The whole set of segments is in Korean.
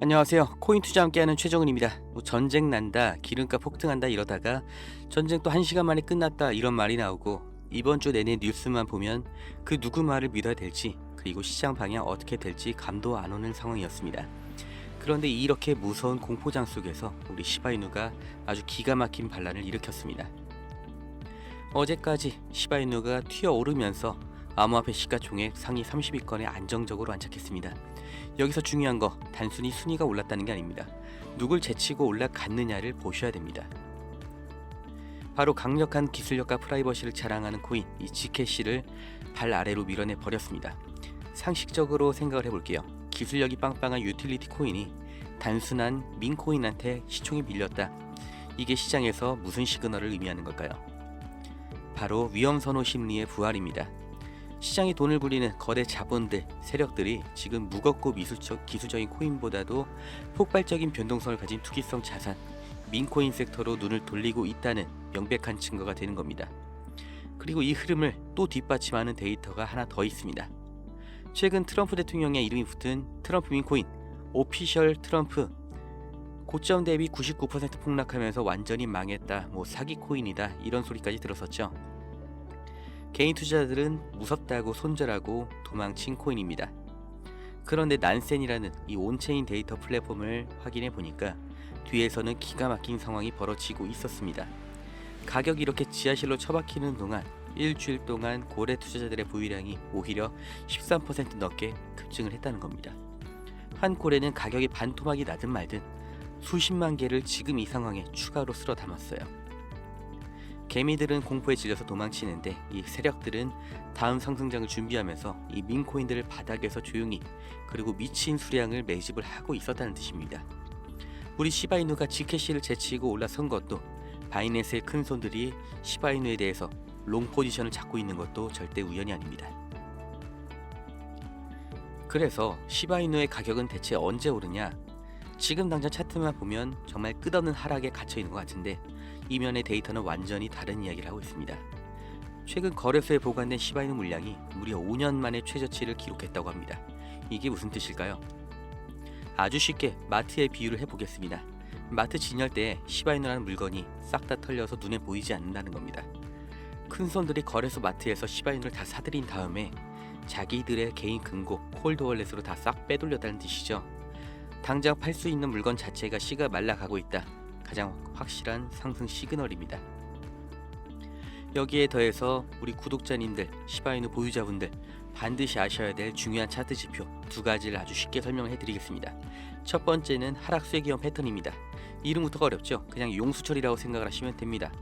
안녕하세요. 코인 투자 함께하는 최정은입니다. 전쟁 난다, 기름값 폭등한다 이러다가 전쟁 또 1시간 만에 끝났다 이런 말이 나오고 이번 주 내내 뉴스만 보면 그 누구 말을 믿어야 될지 그리고 시장 방향 어떻게 될지 감도 안 오는 상황이었습니다. 그런데 이렇게 무서운 공포장 속에서 우리 시바이누가 아주 기가 막힌 반란을 일으켰습니다. 어제까지 시바이누가 튀어오르면서 암호화폐 시가총액 상위 30위권에 안정적으로 안착했습니다. 여기서 중요한 거 단순히 순위가 올랐다는 게 아닙니다. 누굴 제치고 올라갔느냐를 보셔야 됩니다. 바로 강력한 기술력과 프라이버시를 자랑하는 코인 이 지캐시를 발 아래로 밀어내 버렸습니다. 상식적으로 생각을 해볼게요. 기술력이 빵빵한 유틸리티 코인이 단순한 민코인한테 시총이 밀렸다. 이게 시장에서 무슨 시그널을 의미하는 걸까요? 바로 위험선호 심리의 부활입니다. 시장에 돈을 굴리는 거대 자본들, 세력들이 지금 무겁고 기술적인 코인보다도 폭발적인 변동성을 가진 투기성 자산, 민코인 섹터로 눈을 돌리고 있다는 명백한 증거가 되는 겁니다. 그리고 이 흐름을 또 뒷받침하는 데이터가 하나 더 있습니다. 최근 트럼프 대통령의 이름이 붙은 트럼프 민코인, 오피셜 트럼프, 고점 대비 99% 폭락하면서 완전히 망했다, 사기 코인이다 이런 소리까지 들었었죠. 개인 투자자들은 무섭다고 손절하고 도망친 코인입니다. 그런데 난센이라는 이 온체인 데이터 플랫폼을 확인해 보니까 뒤에서는 기가 막힌 상황이 벌어지고 있었습니다. 가격이 이렇게 지하실로 처박히는 동안 일주일 동안 고래 투자자들의 보유량이 오히려 13% 넘게 급증을 했다는 겁니다. 한 고래는 가격이 반토막이 나든 말든 수십만 개를 지금 이 상황에 추가로 쓸어 담았어요. 개미들은 공포에 질려서 도망치는데 이 세력들은 다음 상승장을 준비하면서 이 민코인들을 바닥에서 조용히 그리고 미친 수량을 매집을 하고 있었다는 뜻입니다. 우리 시바이누가 지캐시를 제치고 올라선 것도 바이낸스의 큰 손들이 시바이누에 대해서 롱 포지션을 잡고 있는 것도 절대 우연이 아닙니다. 그래서 시바이누의 가격은 대체 언제 오르냐? 지금 당장 차트만 보면 정말 끝없는 하락에 갇혀 있는 것 같은데 이면의 데이터는 완전히 다른 이야기를 하고 있습니다. 최근 거래소에 보관된 시바이누 물량이 무려 5년 만에 최저치를 기록했다고 합니다. 이게 무슨 뜻일까요? 아주 쉽게 마트의 비유를 해보겠습니다. 마트 진열대에 시바이누라는 물건이 싹 다 털려서 눈에 보이지 않는다는 겁니다. 큰손들이 거래소 마트에서 시바이누를 다 사들인 다음에 자기들의 개인 금고 콜드월렛으로 다 싹 빼돌렸다는 뜻이죠. 당장 팔 수 있는 물건 자체가 씨가 말라가고 있다. 가장 확실한 상승 시그널입니다. 여기에 더해서 우리 구독자님들, 시바이누 보유자분들 반드시 아셔야 될 중요한 차트 지표 두 가지를 아주 쉽게 설명을 해드리겠습니다. 첫 번째는 하락 쐐기형 패턴입니다. 이름부터가 어렵죠? 그냥 용수철이라고 생각을 하시면 됩니다.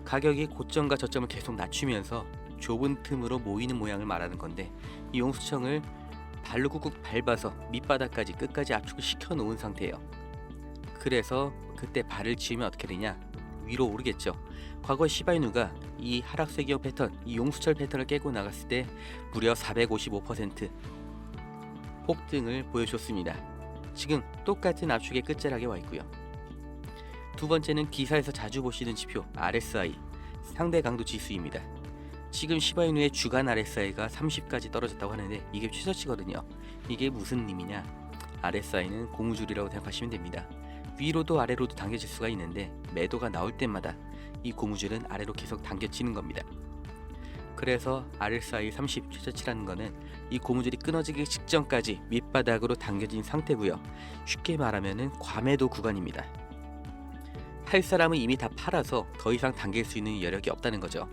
가격이 고점과 저점을 계속 낮추면서 좁은 틈으로 모이는 모양을 말하는 건데 이 용수철을 발로 꾹꾹 밟아서 밑바닥까지 끝까지 압축을 시켜 놓은 상태예요. 그래서 그때 발을 치우면 어떻게 되냐? 위로 오르겠죠. 과거 시바이누가 이 하락 쐐기형 패턴, 이 용수철 패턴을 깨고 나갔을 때 무려 455% 폭등을 보여줬습니다. 지금 똑같은 압축의 끝자락에 와 있고요. 두 번째는 기사에서 자주 보시는 지표 RSI, 상대 강도 지수입니다. 지금 시바이누의 주간 RSI가 30까지 떨어졌다고 하는데 이게 최저치거든요. 이게 무슨 의미냐? RSI는 고무줄이라고 생각하시면 됩니다. 위로도 아래로도 당겨질 수가 있는데 매도가 나올 때마다 이 고무줄은 아래로 계속 당겨지는 겁니다. 그래서 RSI 30 최저치라는 거는 이 고무줄이 끊어지기 직전까지 밑바닥으로 당겨진 상태고요. 쉽게 말하면 과매도 구간입니다. 팔 사람은 이미 다 팔아서 더 이상 당길 수 있는 여력이 없다는 거죠.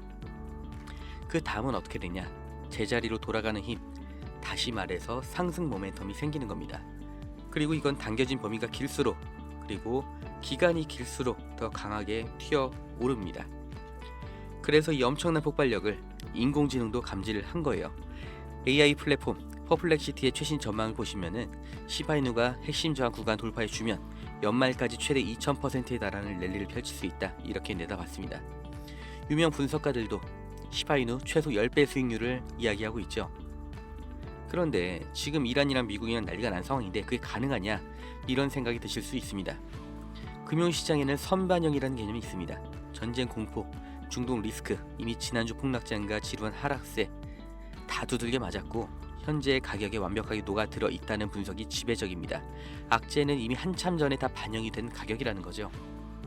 그 다음은 어떻게 되냐? 제자리로 돌아가는 힘, 다시 말해서 상승 모멘텀이 생기는 겁니다. 그리고 이건 당겨진 범위가 길수록 그리고 기간이 길수록 더 강하게 튀어 오릅니다. 그래서 이 엄청난 폭발력을 인공지능도 감지를 한 거예요. AI 플랫폼 퍼플렉시티의 최신 전망을 보시면은 시바이누가 핵심 저항 구간 돌파해 주면 연말까지 최대 2000%에 달하는 랠리를 펼칠 수 있다 이렇게 내다봤습니다. 유명 분석가들도 시바이누 최소 10배 수익률을 이야기하고 있죠. 그런데 지금 이란이랑 미국이랑 난리가 난 상황인데 그게 가능하냐 이런 생각이 드실 수 있습니다. 금융시장에는 선반영이라는 개념이 있습니다. 전쟁 공포, 중동 리스크, 이미 지난주 폭락장과 지루한 하락세 다 두들겨 맞았고 현재의 가격에 완벽하게 녹아들어 있다는 분석이 지배적입니다. 악재는 이미 한참 전에 다 반영이 된 가격이라는 거죠.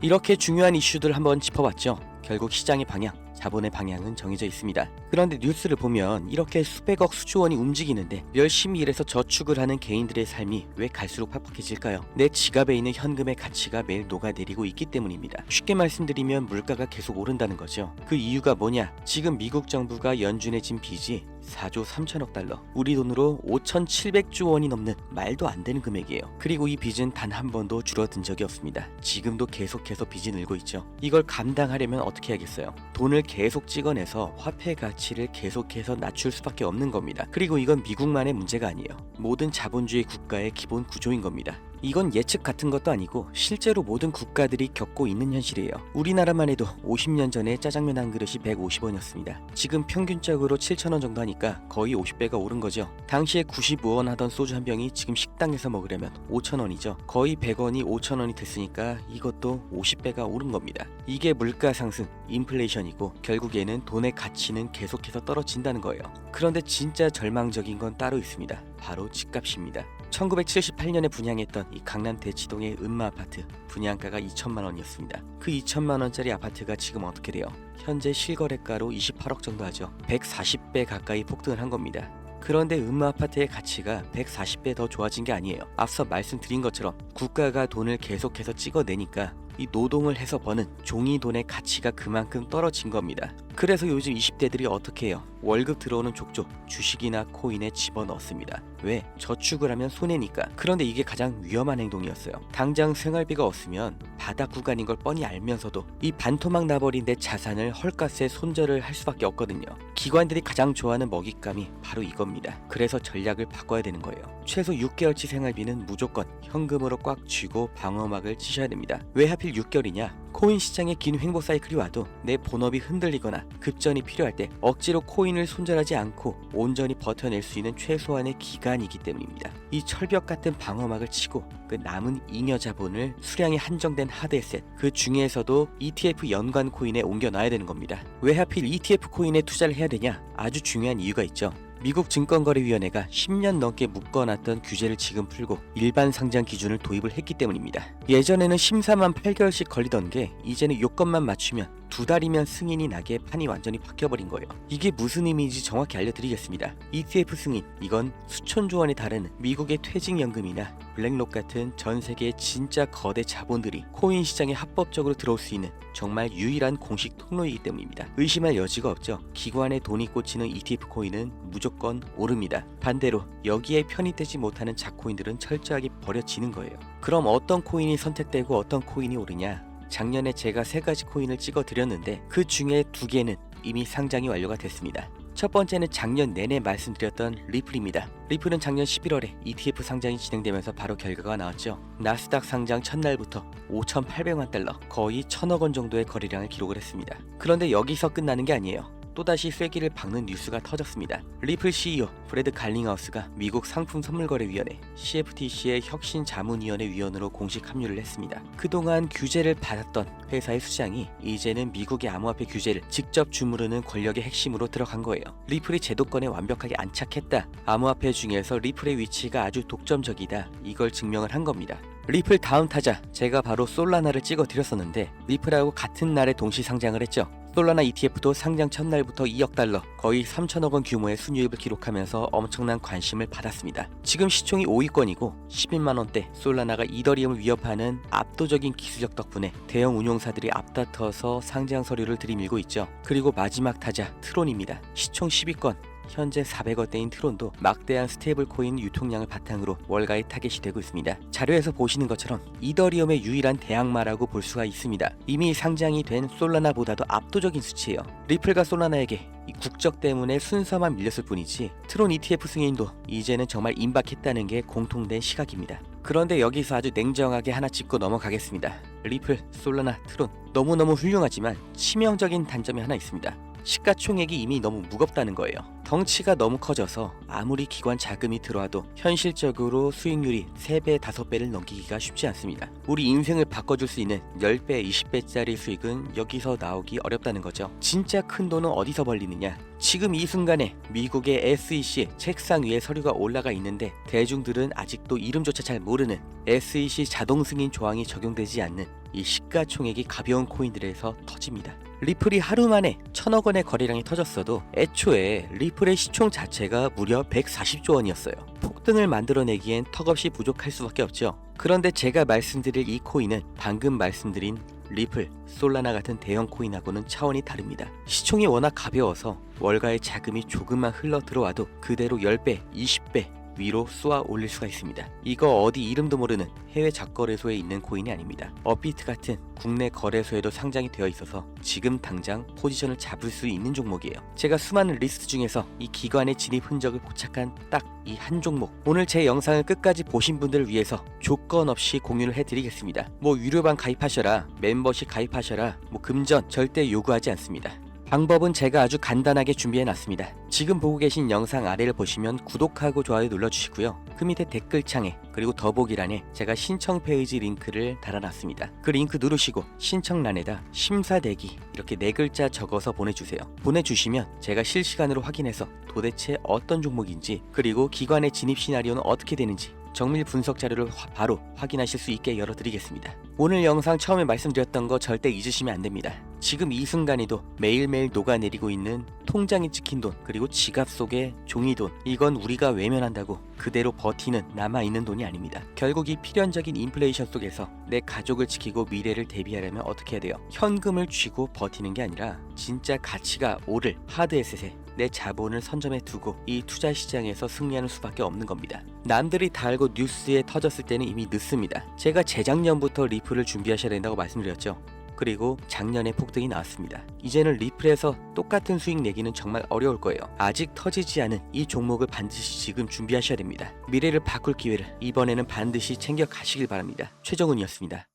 이렇게 중요한 이슈들 한번 짚어봤죠. 결국 시장의 방향, 자본의 방향은 정해져 있습니다. 그런데 뉴스를 보면 이렇게 수백억 수조 원이 움직이는데 열심히 일해서 저축을 하는 개인들의 삶이 왜 갈수록 팍팍해질까요? 내 지갑에 있는 현금의 가치가 매일 녹아내리고 있기 때문입니다. 쉽게 말씀드리면 물가가 계속 오른다는 거죠. 그 이유가 뭐냐? 지금 미국 정부가 연준에 진 빚이 4조 3천억 달러, 우리 돈으로 5,700조 원이 넘는 말도 안 되는 금액이에요. 그리고 이 빚은 단 한 번도 줄어든 적이 없습니다. 지금도 계속해서 빚이 늘고 있죠. 이걸 감당하려면 어떻게 하겠어요? 돈을 계속 찍어내서 화폐 가치를 계속해서 낮출 수밖에 없는 겁니다. 그리고 이건 미국만의 문제가 아니에요. 모든 자본주의 국가의 기본 구조인 겁니다. 이건 예측 같은 것도 아니고 실제로 모든 국가들이 겪고 있는 현실이에요. 우리나라만 해도 50년 전에 짜장면 한 그릇이 150원이었습니다. 지금 평균적으로 7,000원 정도 하니까 거의 50배가 오른 거죠. 당시에 95원 하던 소주 한 병이 지금 식당에서 먹으려면 5,000원이죠. 거의 100원이 5,000원이 됐으니까 이것도 50배가 오른 겁니다. 이게 물가 상승, 인플레이션이고 결국에는 돈의 가치는 계속해서 떨어진다는 거예요. 그런데 진짜 절망적인 건 따로 있습니다. 바로 집값입니다. 1978년에 분양했던 이 강남 대치동의 은마 아파트, 분양가가 2천만 원이었습니다. 그 2천만 원짜리 아파트가 지금 어떻게 돼요? 현재 실거래가로 28억 정도 하죠. 140배 가까이 폭등을 한 겁니다. 그런데 은마 아파트의 가치가 140배 더 좋아진 게 아니에요. 앞서 말씀드린 것처럼 국가가 돈을 계속해서 찍어내니까 이 노동을 해서 버는 종이 돈의 가치가 그만큼 떨어진 겁니다. 그래서 요즘 20대들이 어떻게 해요? 월급 들어오는 족족 주식이나 코인에 집어넣습니다. 왜? 저축을 하면 손해니까. 그런데 이게 가장 위험한 행동이었어요. 당장 생활비가 없으면 바닥 구간인 걸 뻔히 알면서도 이 반토막 나버린 내 자산을 헐값에 손절을 할 수밖에 없거든요. 기관들이 가장 좋아하는 먹잇감이 바로 이겁니다. 그래서 전략을 바꿔야 되는 거예요. 최소 6개월치 생활비는 무조건 현금으로 꽉 쥐고 방어막을 치셔야 됩니다. 왜 하필 6개월이냐? 코인 시장의 긴 횡보 사이클이 와도 내 본업이 흔들리거나 급전이 필요할 때 억지로 코인을 손절하지 않고 온전히 버텨낼 수 있는 최소한의 기간이기 때문입니다. 이 철벽 같은 방어막을 치고 그 남은 잉여 자본을 수량이 한정된 하드에셋, 그 중에서도 ETF 연관 코인에 옮겨놔야 되는 겁니다. 왜 하필 ETF 코인에 투자를 해야 되냐? 아주 중요한 이유가 있죠. 미국 증권거래위원회가 10년 넘게 묶어놨던 규제를 지금 풀고 일반 상장 기준을 도입을 했기 때문입니다. 예전에는 심사만 8개월씩 걸리던 게 이제는 요건만 맞추면 2달이면 승인이 나게 판이 완전히 바뀌어버린 거예요. 이게 무슨 의미인지 정확히 알려드리겠습니다. ETF 승인, 이건 수천조 원에 달하는 미국의 퇴직연금이나 블랙록 같은 전 세계의 진짜 거대 자본들이 코인 시장에 합법적으로 들어올 수 있는 정말 유일한 공식 통로이기 때문입니다. 의심할 여지가 없죠. 기관에 돈이 꽂히는 ETF 코인은 무조건 오릅니다. 반대로 여기에 편입되지 못하는 작코인들은 철저하게 버려지는 거예요. 그럼 어떤 코인이 선택되고 어떤 코인이 오르냐? 작년에 제가 3가지 코인을 찍어 드렸는데 그 중에 2개는 이미 상장이 완료가 됐습니다. 첫 번째는 작년 내내 말씀드렸던 리플입니다. 리플은 작년 11월에 ETF 상장이 진행되면서 바로 결과가 나왔죠. 나스닥 상장 첫날부터 5,800만 달러, 거의 1,000억 원 정도의 거래량을 기록을 했습니다. 그런데 여기서 끝나는 게 아니에요. 또다시 쐐기를 박는 뉴스가 터졌습니다. 리플 CEO 브래드 갈링하우스가 미국 상품선물거래위원회 CFTC의 혁신자문위원회 위원으로 공식 합류를 했습니다. 그동안 규제를 받았던 회사의 수장이 이제는 미국의 암호화폐 규제를 직접 주무르는 권력의 핵심으로 들어간 거예요. 리플이 제도권에 완벽하게 안착했다. 암호화폐 중에서 리플의 위치가 아주 독점적이다. 이걸 증명을 한 겁니다. 리플 다음 타자, 제가 바로 솔라나를 찍어 드렸었는데 리플하고 같은 날에 동시 상장을 했죠. 솔라나 ETF도 상장 첫날부터 2억 달러, 거의 3천억 원 규모의 순이익을 기록하면서 엄청난 관심을 받았습니다. 지금 시총이 5위권이고 11만 원대, 솔라나가 이더리움을 위협하는 압도적인 기술력 덕분에 대형 운용사들이 앞다퉈서 상장 서류를 들이밀고 있죠. 그리고 마지막 타자 트론입니다. 시총 10위권, 현재 400원대인 트론도 막대한 스테이블 코인 유통량을 바탕으로 월가의 타겟이 되고 있습니다. 자료에서 보시는 것처럼 이더리움의 유일한 대항마라고 볼 수가 있습니다. 이미 상장이 된 솔라나보다도 압도적인 수치예요. 리플과 솔라나에게 이 국적 때문에 순서만 밀렸을 뿐이지 트론 ETF 승인도 이제는 정말 임박했다는 게 공통된 시각입니다. 그런데 여기서 아주 냉정하게 하나 짚고 넘어가겠습니다. 리플, 솔라나, 트론 너무너무 훌륭하지만 치명적인 단점이 하나 있습니다. 시가총액이 이미 너무 무겁다는 거예요. 덩치가 너무 커져서 아무리 기관 자금이 들어와도 현실적으로 수익률이 3배, 5배를 넘기기가 쉽지 않습니다. 우리 인생을 바꿔줄 수 있는 10배, 20배짜리 수익은 여기서 나오기 어렵다는 거죠. 진짜 큰 돈은 어디서 벌리느냐? 지금 이 순간에 미국의 SEC 책상 위에 서류가 올라가 있는데 대중들은 아직도 이름조차 잘 모르는 SEC 자동 승인 조항이 적용되지 않는 이 시가총액이 가벼운 코인들에서 터집니다. 리플이 하루 만에 1000억 원의 거래량이 터졌어도 애초에 리플의 시총 자체가 무려 140조 원이었어요. 폭등을 만들어내기엔 턱없이 부족할 수밖에 없죠. 그런데 제가 말씀드릴 이 코인은 방금 말씀드린 리플, 솔라나 같은 대형 코인하고는 차원이 다릅니다. 시총이 워낙 가벼워서 월가의 자금이 조금만 흘러 들어와도 그대로 10배, 20배 위로 쏘아 올릴 수가 있습니다. 이거 어디 이름도 모르는 해외 작거래소에 있는 코인이 아닙니다. 업비트 같은 국내 거래소에도 상장이 되어 있어서 지금 당장 포지션을 잡을 수 있는 종목이에요. 제가 수많은 리스트 중에서 이 기관의 진입 흔적을 포착한 딱 이 한 종목, 오늘 제 영상을 끝까지 보신 분들을 위해서 조건 없이 공유를 해드리겠습니다. 뭐 유료방 가입하셔라, 멤버십 가입하셔라, 뭐 금전 절대 요구하지 않습니다. 방법은 제가 아주 간단하게 준비해놨습니다. 지금 보고 계신 영상 아래를 보시면 구독하고 좋아요 눌러주시고요. 그 밑에 댓글창에 그리고 더보기란에 제가 신청 페이지 링크를 달아놨습니다. 그 링크 누르시고 신청란에다 심사대기 이렇게 4글자 적어서 보내주세요. 보내주시면 제가 실시간으로 확인해서 도대체 어떤 종목인지 그리고 기관의 진입 시나리오는 어떻게 되는지 정밀 분석 자료를 바로 확인하실 수 있게 열어드리겠습니다. 오늘 영상 처음에 말씀드렸던 거 절대 잊으시면 안 됩니다. 지금 이 순간에도 매일매일 녹아내리고 있는 통장에 찍힌 돈 그리고 지갑 속의 종이돈, 이건 우리가 외면한다고 그대로 버티는 남아있는 돈이 아닙니다. 결국 이 필연적인 인플레이션 속에서 내 가족을 지키고 미래를 대비하려면 어떻게 해야 돼요? 현금을 쥐고 버티는 게 아니라 진짜 가치가 오를 하드에셋에 내 자본을 선점해 두고 이 투자 시장에서 승리하는 수밖에 없는 겁니다. 남들이 다 알고 뉴스에 터졌을 때는 이미 늦습니다. 제가 재작년부터 리플을 준비하셔야 된다고 말씀드렸죠. 그리고 작년에 폭등이 나왔습니다. 이제는 리플에서 똑같은 수익 내기는 정말 어려울 거예요. 아직 터지지 않은 이 종목을 반드시 지금 준비하셔야 됩니다. 미래를 바꿀 기회를 이번에는 반드시 챙겨 가시길 바랍니다. 최정훈이었습니다.